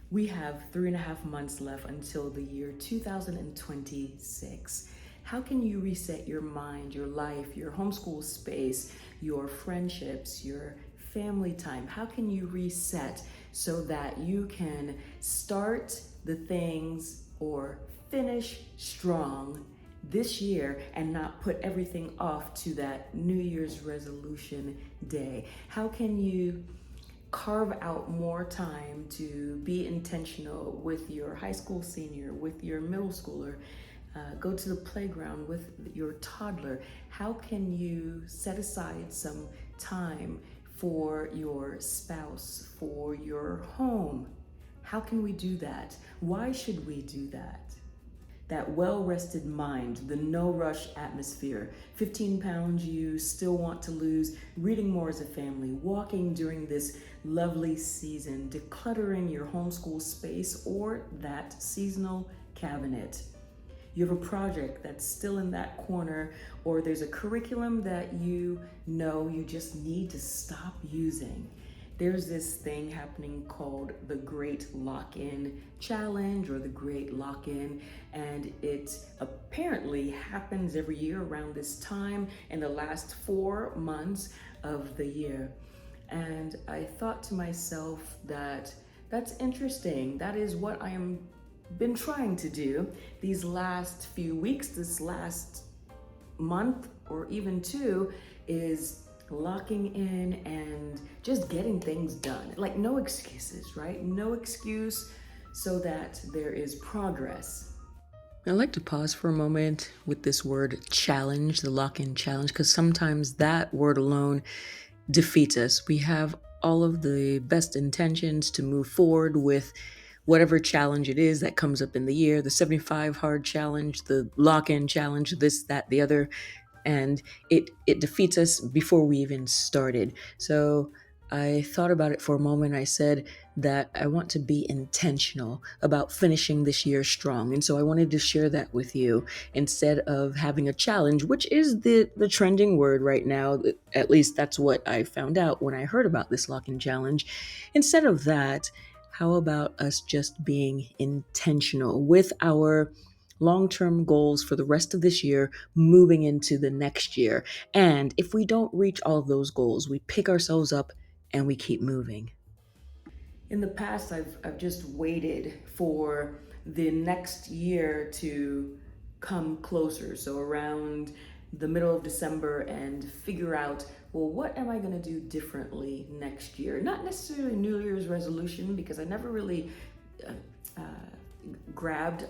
We have 3.5 months left until the year 2026. How can you reset your mind, your life, your homeschool space, your friendships, your family time? How can you reset so that you can start the things or finish strong this year and not put everything off to that New Year's resolution day? How can you carve out more time to be intentional with your high school senior, with your middle schooler, go to the playground with your toddler? How can you set aside some time for your spouse, for your home? How can we do that? Why should we do that? That well-rested mind, the no-rush atmosphere, 15 pounds you still want to lose, reading more as a family, walking during this lovely season, decluttering your homeschool space or that seasonal cabinet. You have a project that's still in that corner, or there's a curriculum that you know you just need to stop using. There's this thing happening called the Great Lock-In Challenge or the Great Lock-In, and it apparently happens every year around this time in the last 4 months of the year. And I thought to myself that that's interesting. That is what I am been trying to do these last few weeks, this last month or even two, is locking in and just getting things done. Like no excuses, right? No excuse, so that there is progress. I'd like to pause for a moment with this word challenge, the lock-in challenge, because sometimes that word alone defeats us. We have all of the best intentions to move forward with whatever challenge it is that comes up in the year, the 75 hard challenge, the lock-in challenge, this, that, the other, and it defeats us before we even started. So I thought about it for a moment. I said that I want to be intentional about finishing this year strong. And so I wanted to share that with you instead of having a challenge, which is the trending word right now. At least that's what I found out when I heard about this lock-in challenge. Instead of that, how about us just being intentional with our long-term goals for the rest of this year, moving into the next year? And if we don't reach all of those goals, we pick ourselves up and we keep moving. In the past, I've just waited for the next year to come closer. So around the middle of December, and figure out, well, what am I going to do differently next year? Not necessarily New Year's resolution, because I never really uh, uh, grabbed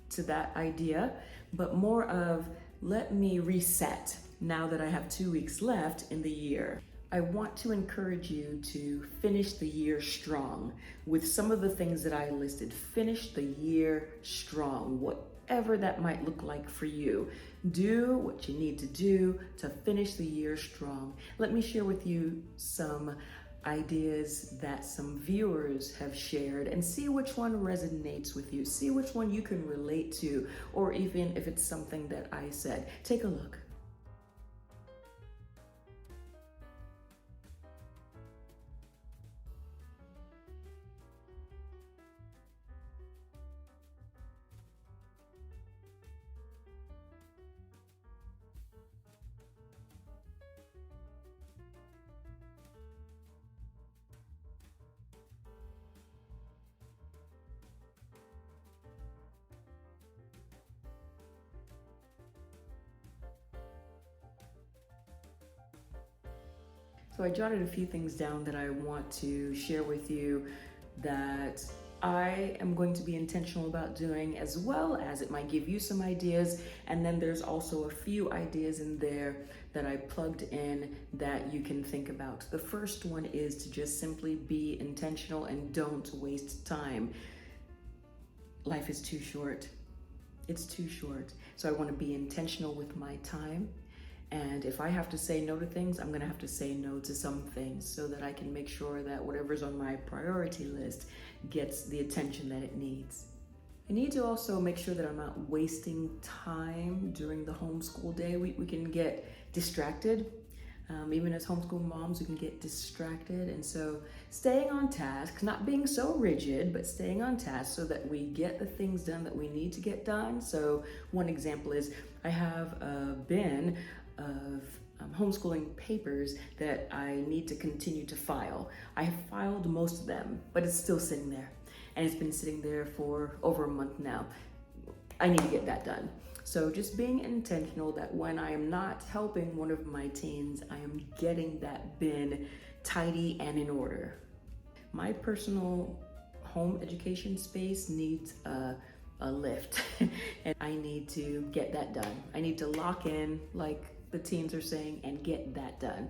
to that idea, but more of, let me reset now that I have 2 weeks left in the year. I want to encourage you to finish the year strong with some of the things that I listed. Finish the year strong, whatever that might look like for you. Do what you need to do to finish the year strong. Let me share with you some ideas that some viewers have shared and see which one resonates with you. See which one you can relate to, or even if it's something that I said. Take a look. So I jotted a few things down that I want to share with you that I am going to be intentional about doing, as well as it might give you some ideas. And then there's also a few ideas in there that I plugged in that you can think about. The first one is to just simply be intentional and don't waste time. Life is too short. It's too short. So I want to be intentional with my time. And if I have to say no to things, I'm going to have to say no to some things so that I can make sure that whatever's on my priority list gets the attention that it needs. I need to also make sure that I'm not wasting time during the homeschool day. We can get distracted. Even as homeschool moms, we can get distracted. And so staying on task, not being so rigid, but staying on task so that we get the things done that we need to get done. So one example is I have a bin of homeschooling papers that I need to continue to file. I have filed most of them, but it's still sitting there. And it's been sitting there for over a month now. I need to get that done. So just being intentional that when I am not helping one of my teens, I am getting that bin tidy and in order. My personal home education space needs a lift and I need to get that done. I need to lock in, like the teens are saying, and get that done.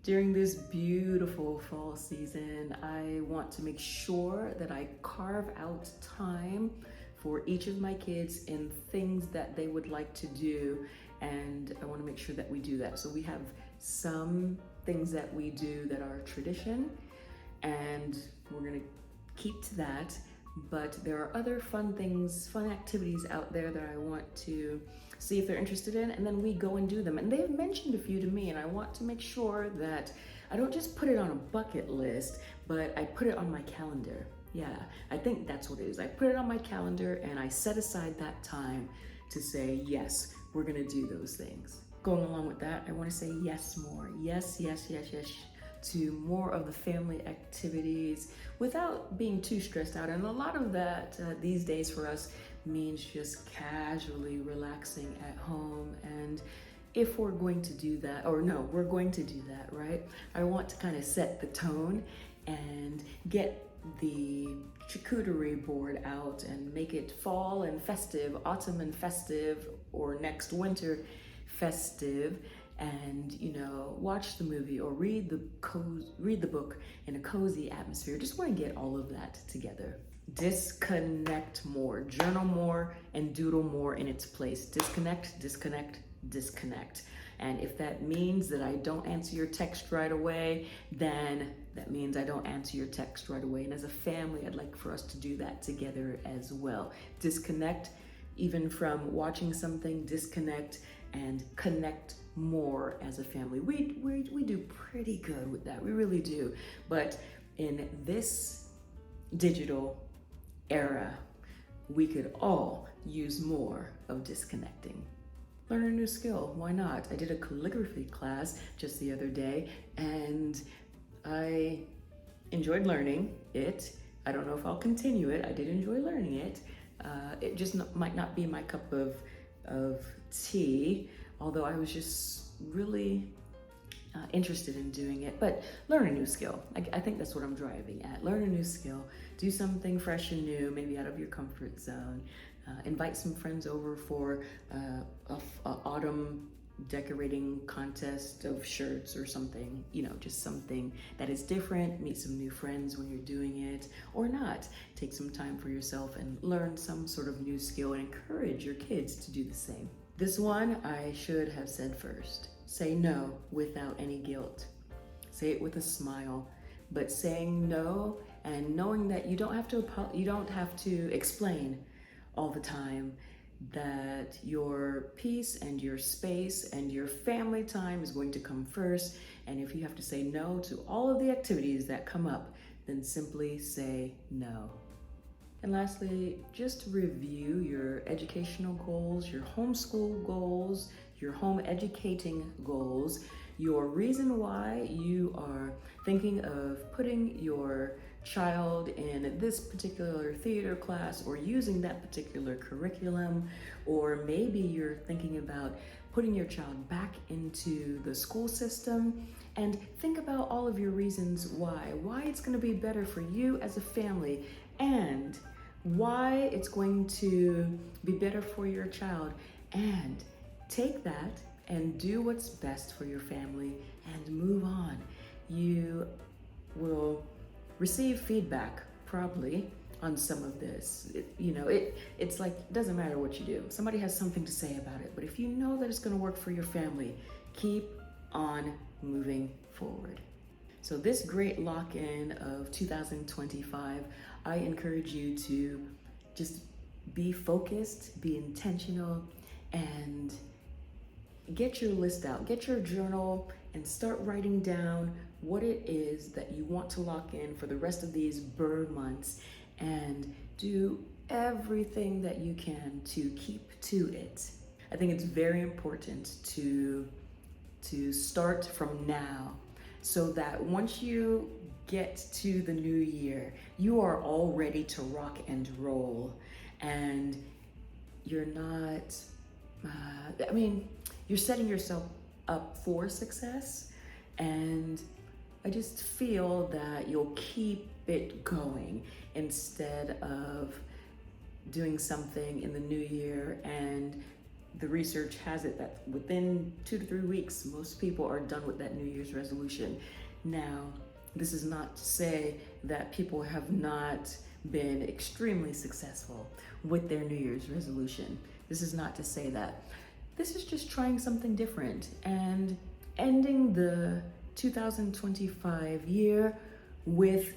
During this beautiful fall season, I want to make sure that I carve out time for each of my kids in things that they would like to do, and I want to make sure that we do that. So we have some things that we do that are tradition, and we're going to keep to that, but there are other fun things, fun activities out there that I want to see if they're interested in, and then we go and do them. And they've mentioned a few to me, and I want to make sure that I don't just put it on a bucket list, but I put it on my calendar. Yeah, I think that's what it is. I put it on my calendar and I set aside that time to say, yes, we're gonna do those things. Going along with that, I wanna say yes more. Yes, yes, yes, yes, to more of the family activities without being too stressed out. And a lot of that these days for us means just casually relaxing at home. And if we're going to do that, or no, we're going to do that, right? I want to kind of set the tone and get the charcuterie board out and make it fall and festive, autumn and festive, or next winter festive, and watch the movie or read the book in a cozy atmosphere. Just want to get all of that together. Disconnect more, journal more, and doodle more in its place. Disconnect, disconnect, disconnect. And if that means that I don't answer your text right away, then that means I don't answer your text right away. And as a family, I'd like for us to do that together as well. Disconnect, even from watching something, disconnect and connect more as a family. We do pretty good with that, we really do. But in this digital era, we could all use more of disconnecting. Learn a new skill, why not? I did a calligraphy class just the other day and I enjoyed learning it. I don't know if I'll continue it. I did enjoy learning it. It just might not be my cup of tea, although I was just really interested in doing it. But learn a new skill. I think that's what I'm driving at. Learn a new skill. Do something fresh and new, maybe out of your comfort zone. Invite some friends over for an autumn decorating contest of shirts or something, just something that is different. Meet some new friends when you're doing it, or not. Take some time for yourself and learn some sort of new skill and encourage your kids to do the same. This one I should have said first. Say no without any guilt. Say it with a smile, but saying no and knowing that you don't have to explain all the time, that your peace and your space and your family time is going to come first. And if you have to say no to all of the activities that come up, then simply say no. And lastly, just review your educational goals, your homeschool goals, your home educating goals, your reason why you are thinking of putting your child in this particular theater class or using that particular curriculum, or maybe you're thinking about putting your child back into the school system, and think about all of your reasons why it's going to be better for you as a family, and why it's going to be better for your child, and take that and do what's best for your family and move on. You will receive feedback probably on some of this. It's like, it doesn't matter what you do. Somebody has something to say about it, but if you know that it's going to work for your family, keep on moving forward. So this great lock-in of 2025, I encourage you to just be focused, be intentional, and get your list out, get your journal, and start writing down what it is that you want to lock in for the rest of these bird months, and do everything that you can to keep to it. I think it's very important to start from now, so that once you get to the new year, you are all ready to rock and roll, and you're not, you're setting yourself up for success. And I just feel that you'll keep it going instead of doing something in the new year, and the research has it that within 2 to 3 weeks, most people are done with that New Year's resolution. Now, this is not to say that people have not been extremely successful with their New Year's resolution. This is not to say that. This is just trying something different and ending the 2025 year with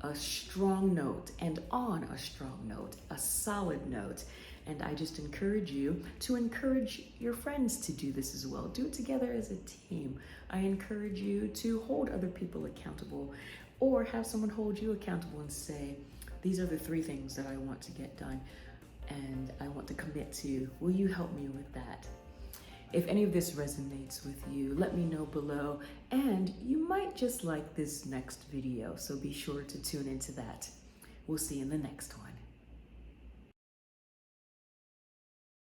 a strong note, and on a strong note, a solid note. And I just encourage you to encourage your friends to do this as well. Do it together as a team. I encourage you to hold other people accountable, or have someone hold you accountable and say, these are the 3 things that I want to get done and I want to commit to. Will you help me with that? If any of this resonates with you, let me know below, and you might just like this next video, so be sure to tune into that. We'll see you in the next one.